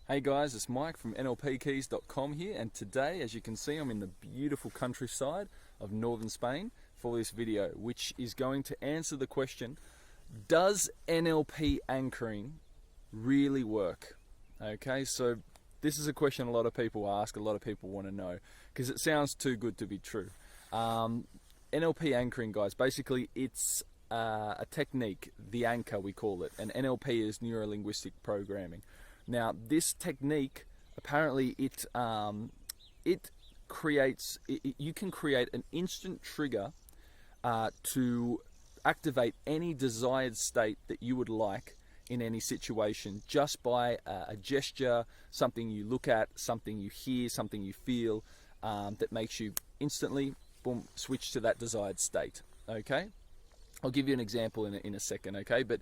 Hey guys, it's Mike from NLPkeys.com here, and today, as you can see, I'm in the beautiful countryside of northern Spain for this video, which is going to answer the question, does NLP anchoring really work? Okay, so this is a question a lot of people ask, a lot of people want to know, because it sounds too good to be true. NLP anchoring, guys, basically it's a technique, the anchor we call it, and NLP is Neuro Linguistic Programming. Now, this technique, apparently, you can create an instant trigger to activate any desired state that you would like in any situation, just by a gesture, something you look at, something you hear, something you feel, that makes you instantly, boom, switch to that desired state. Okay, I'll give you an example in a second. Okay, but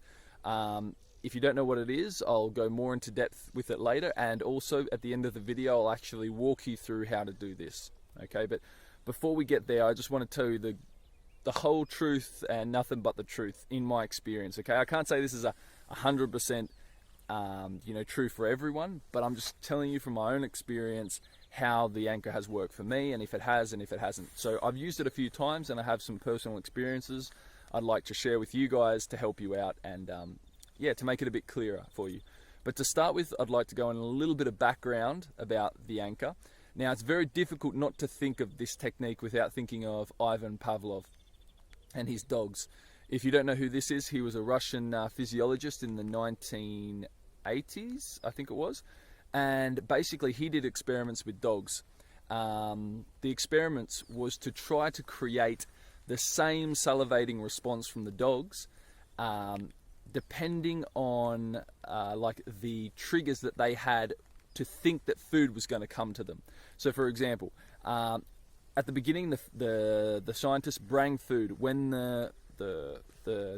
if you don't know what it is, I'll go more into depth with it later, and also at the end of the video I'll actually walk you through how to do this. Okay, but before we get there, I just want to tell you the whole truth and nothing but the truth in my experience. Okay, I can't say this is 100% true for everyone, but I'm just telling you from my own experience how the anchor has worked for me, and if it has and if it hasn't. So I've used it a few times and I have some personal experiences I'd like to share with you guys to help you out and to make it a bit clearer for you. But to start with, I'd like to go in a little bit of background about the anchor. Now, it's very difficult not to think of this technique without thinking of Ivan Pavlov and his dogs. If you don't know who this is, he was a Russian physiologist in the 1980s, I think it was, and basically he did experiments with dogs. The experiments was to try to create the same salivating response from the dogs, depending on the triggers that they had to think that food was going to come to them. So, for example, at the beginning, the scientists bring food. When the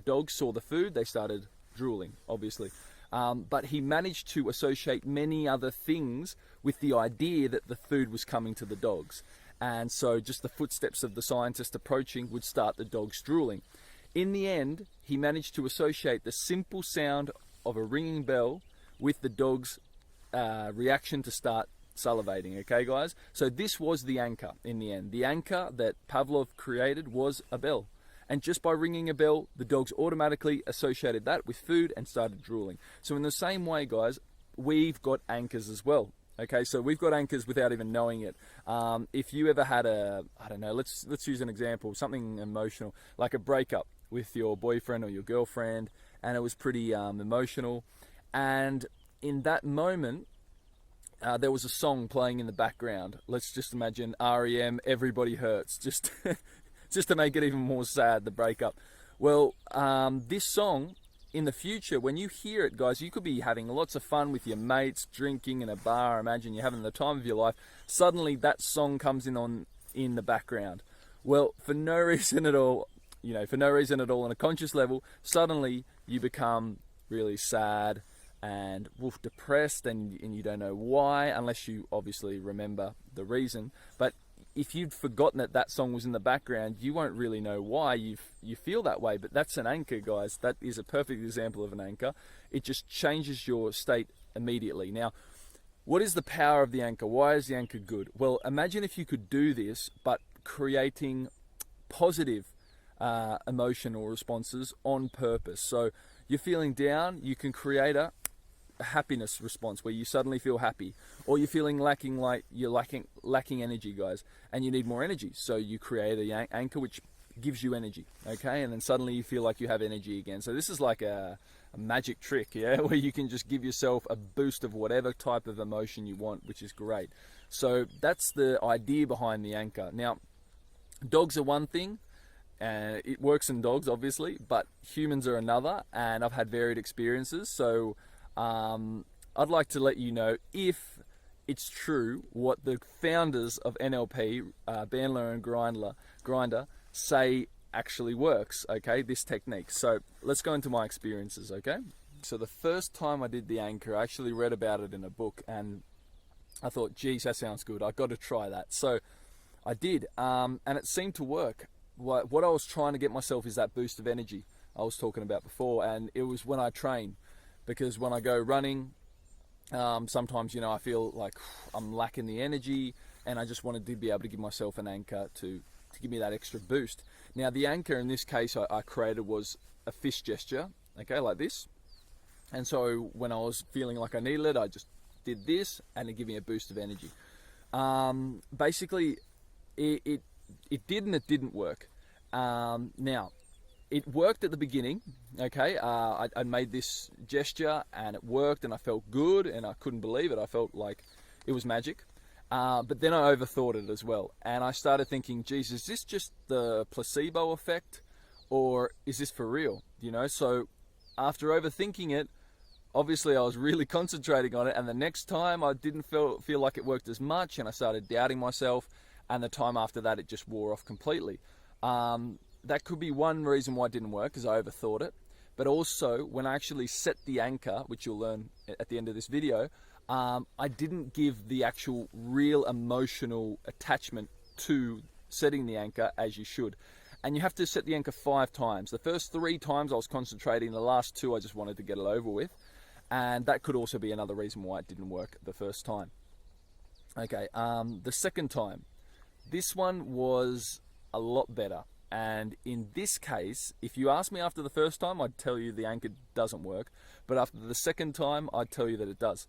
dogs saw the food, they started drooling, obviously. But he managed to associate many other things with the idea that the food was coming to the dogs. And so just the footsteps of the scientist approaching would start the dogs drooling. In the end, he managed to associate the simple sound of a ringing bell with the dog's reaction to start salivating. Okay, guys? So this was the anchor in the end. The anchor that Pavlov created was a bell. And just by ringing a bell, the dogs automatically associated that with food and started drooling. So in the same way, guys, we've got anchors as well. Okay, so we've got anchors without even knowing it. If you ever had let's use an example, something emotional, like a breakup with your boyfriend or your girlfriend, and it was pretty emotional, and in that moment there was a song playing in the background. Let's just imagine REM, Everybody Hurts, just to make it even more sad, the breakup. Well, this song, in the future, when you hear it, guys, you could be having lots of fun with your mates, drinking in a bar, imagine you're having the time of your life, suddenly that song comes in the background. Well, for no reason at all, on a conscious level, suddenly you become really sad and depressed, and you don't know why, unless you obviously remember the reason. But if you'd forgotten that song was in the background, you won't really know why you feel that way. But that's an anchor, guys. That is a perfect example of an anchor. It just changes your state immediately. Now, what is the power of the anchor? Why is the anchor good? Well, imagine if you could do this, but creating positive emotional responses on purpose. So you're feeling down, you can create a happiness response where you suddenly feel happy, or you're feeling lacking energy, guys, and you need more energy, so you create an anchor which gives you energy. Okay, and then suddenly you feel like you have energy again. So this is like a magic trick, where you can just give yourself a boost of whatever type of emotion you want, which is great. So that's the idea behind the anchor. Now, dogs are one thing, and it works in dogs obviously, but humans are another, and I've had varied experiences. So I'd like to let you know if it's true what the founders of NLP, Bandler and Grinder, say actually works, okay, this technique. So let's go into my experiences, okay? So the first time I did the anchor, I actually read about it in a book, and I thought, geez, that sounds good, I've got to try that. So I did, and it seemed to work. What I was trying to get myself is that boost of energy I was talking about before, and it was when I train, because when I go running, Sometimes, I feel like I'm lacking the energy, and I just wanted to be able to give myself an anchor to give me that extra boost. Now, the anchor in this case I created was a fist gesture, okay, like this. And so when I was feeling like I needed it, I just did this, and it gave me a boost of energy. Basically, it did and it didn't work. Now, it worked at the beginning, okay? I made this gesture and it worked, and I felt good, and I couldn't believe it. I felt like it was magic. But then I overthought it as well. And I started thinking, geez, is this just the placebo effect, or is this for real? So after overthinking it, obviously I was really concentrating on it, and the next time I didn't feel like it worked as much, and I started doubting myself, and the time after that it just wore off completely. That could be one reason why it didn't work, because I overthought it. But also, when I actually set the anchor, which you'll learn at the end of this video, I didn't give the actual real emotional attachment to setting the anchor as you should. And you have to set the anchor 5 times. The first 3 times I was concentrating, the last 2 I just wanted to get it over with. And that could also be another reason why it didn't work the first time. Okay, the second time, this one was a lot better. And in this case, if you ask me after the first time, I'd tell you the anchor doesn't work. But after the second time, I'd tell you that it does.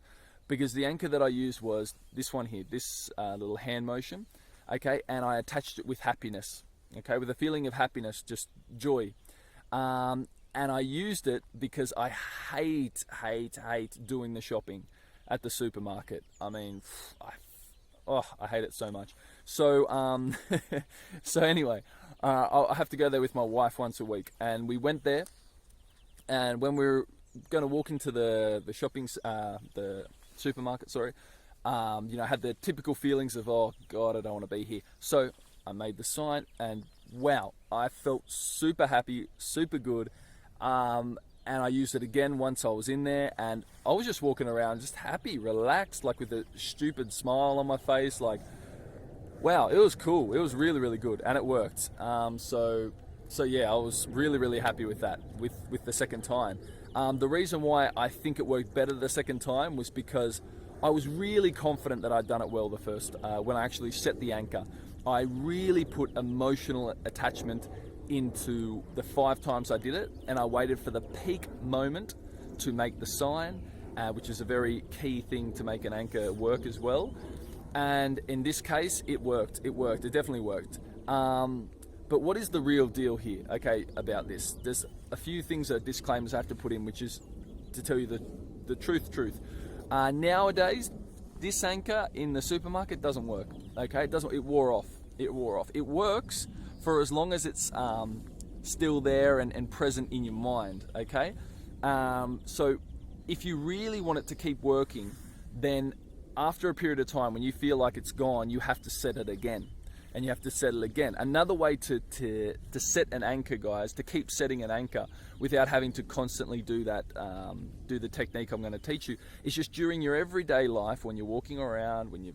Because the anchor that I used was this one here, this little hand motion, okay? And I attached it with happiness, okay? With a feeling of happiness, just joy. And I used it because I hate doing the shopping at the supermarket. I mean, I hate it so much. So, so anyway, I have to go there with my wife once a week, and we went there. And when we were going to walk into the supermarket, I had the typical feelings of, oh God, I don't want to be here. So I made the sign, and wow, I felt super happy, super good. And I used it again once I was in there, and I was just walking around just happy, relaxed, like with a stupid smile on my face. Like, wow, it was cool. It was really, really good, and it worked. So yeah, I was really, really happy with that, with the second time. The reason why I think it worked better the second time was because I was really confident that I'd done it well the first, when I actually set the anchor. I really put emotional attachment into the 5 times I did it, and I waited for the peak moment to make the sign, which is a very key thing to make an anchor work as well. And in this case, it worked. It definitely worked. But what is the real deal here, okay, about this? There's a few things that disclaimers I have to put in, which is to tell you the truth. Nowadays, this anchor in the supermarket doesn't work, okay? It wore off. It works for as long as it's still there and present in your mind, okay? So if you really want it to keep working, then after a period of time, when you feel like it's gone, you have to set it again. And you have to set it again. Another way to set an anchor, guys, to keep setting an anchor without having to constantly do that, do the technique I'm going to teach you, is just during your everyday life, when you're walking around, when you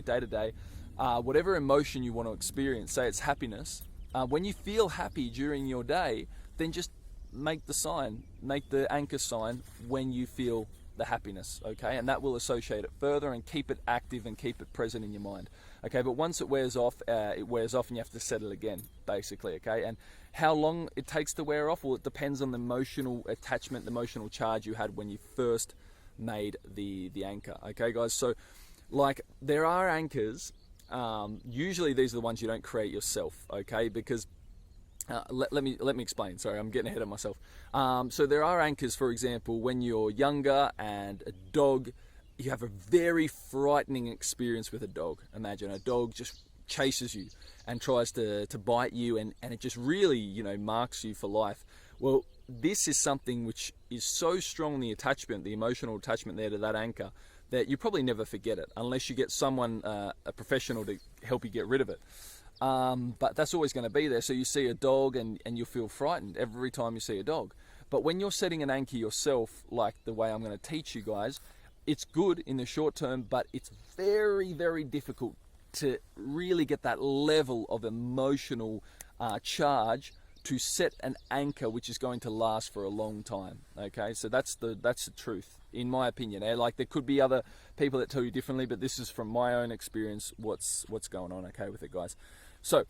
day to day, whatever emotion you want to experience, say it's happiness, when you feel happy during your day, then just make the anchor sign when you feel the happiness, okay? And that will associate it further and keep it active and keep it present in your mind, okay? But once it wears off and you have to set it again, basically, okay? And how long it takes to wear off, well, it depends on the emotional attachment, the emotional charge you had when you first made the anchor, okay, guys? So, like, there are anchors, usually these are the ones you don't create yourself, okay? Because let me explain. Sorry, I'm getting ahead of myself. So there are anchors, for example, when you're younger and a dog, you have a very frightening experience with a dog. Imagine a dog just chases you and tries to bite you, and it just really, marks you for life. Well, this is something which is so strong, the attachment, the emotional attachment there to that anchor, that you probably never forget it unless you get someone, a professional, to help you get rid of it. But that's always going to be there. So you see a dog and you'll feel frightened every time you see a dog. But when you're setting an anchor yourself, like the way I'm going to teach you guys, it's good in the short term, but it's very, very difficult to really get that level of emotional charge to set an anchor which is going to last for a long time. Okay, so that's the truth. in my opinion. Like, there could be other people that tell you differently, but this is from my own experience what's going on, okay, with it, guys. So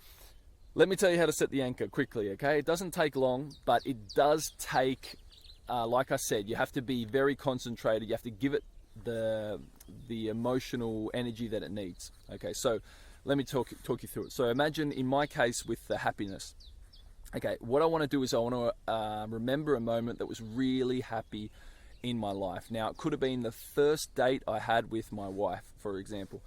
let me tell you how to set the anchor quickly, okay? It doesn't take long, but it does take, like I said, you have to be very concentrated. You have to give it the emotional energy that it needs, okay? So let me talk you through it. So imagine, in my case, with the happiness. Okay, what I want to do is I want to remember a moment that was really happy in my life. Now, it could have been the first date I had with my wife, for example.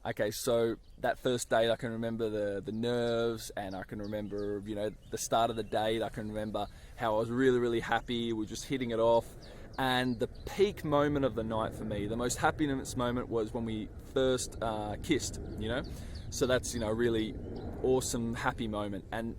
Okay, so that first date, I can remember the nerves, and I can remember, you know, the start of the date. I can remember how I was really, really happy. We were just hitting it off. And the peak moment of the night for me, the most happiness moment, was when we first kissed, you know? So that's, you know, a really awesome, happy moment. And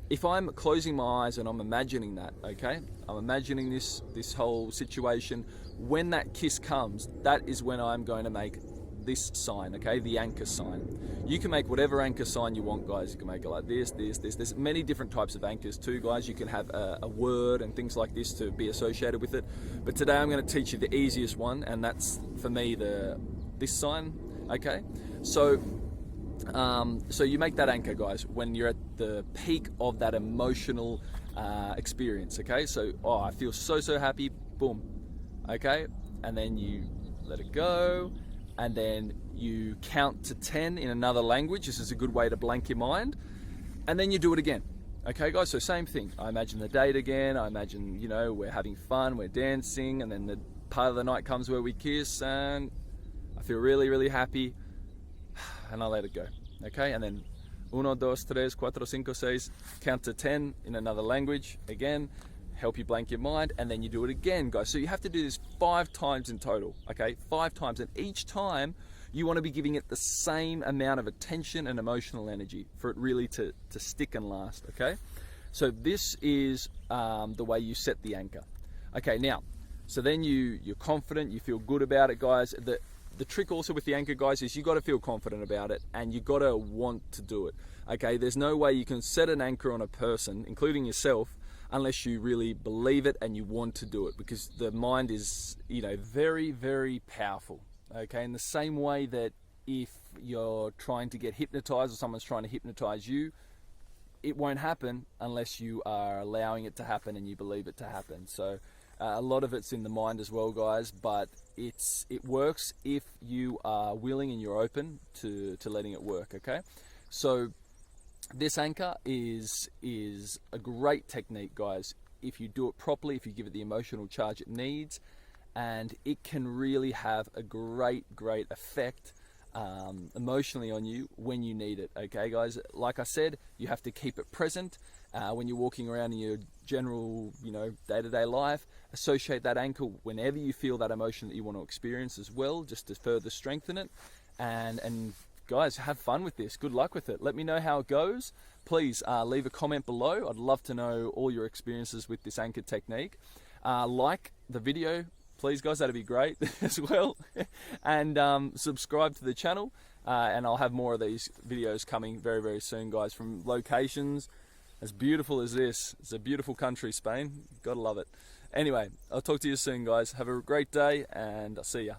if I'm closing my eyes and I'm imagining that, okay, I'm imagining this whole situation, when that kiss comes, that is when I'm going to make this sign, okay, the anchor sign. You can make whatever anchor sign you want, guys. You can make it like this. There's many different types of anchors too, guys. You can have a word and things like this to be associated with it. But today I'm going to teach you the easiest one, and that's, for me, this sign, okay? So you make that anchor, guys, when you're at the peak of that emotional experience, okay? So, I feel so happy, boom, okay? And then you let it go, and then you count to 10 in another language. This is a good way to blank your mind. And then you do it again, okay, guys? So same thing. I imagine the date again. I imagine, you know, we're having fun, we're dancing, and then the part of the night comes where we kiss, and I feel really, really happy, and I let it go, okay? And then 1, 2, 3, 4, 5, 6, count to 10 in another language again, help you blank your mind, and then you do it again, guys. So you have to do this 5 times in total, okay? 5 times, and each time you want to be giving it the same amount of attention and emotional energy for it really to stick and last, okay? So this is the way you set the anchor. Okay, now, so then you're confident, you feel good about it, guys. The trick also with the anchor, guys, is you got to feel confident about it, and you got to want to do it, okay? There's no way you can set an anchor on a person, including yourself, unless you really believe it and you want to do it, because the mind is, you know, very, very powerful, okay? In the same way that if you're trying to get hypnotized or someone's trying to hypnotize you, it won't happen unless you are allowing it to happen and you believe it to happen. So a lot of it's in the mind as well, guys, but it works if you are willing and you're open to letting it work, okay? So this anchor is a great technique, guys, if you do it properly, if you give it the emotional charge it needs, and it can really have a great effect emotionally on you when you need it, okay, guys? Like I said, you have to keep it present when you're walking around in your general, you know, day-to-day life. Associate that anchor whenever you feel that emotion that you want to experience as well, just to further strengthen it. And guys, have fun with this. Good luck with it. Let me know how it goes. Please leave a comment below. I'd love to know all your experiences with this anchor technique. Like the video, please, guys, that'd be great as well. And subscribe to the channel, and I'll have more of these videos coming very, very soon, guys, from locations as beautiful as this. It's a beautiful country, Spain. Gotta love it. Anyway, I'll talk to you soon, guys. Have a great day, and I'll see ya.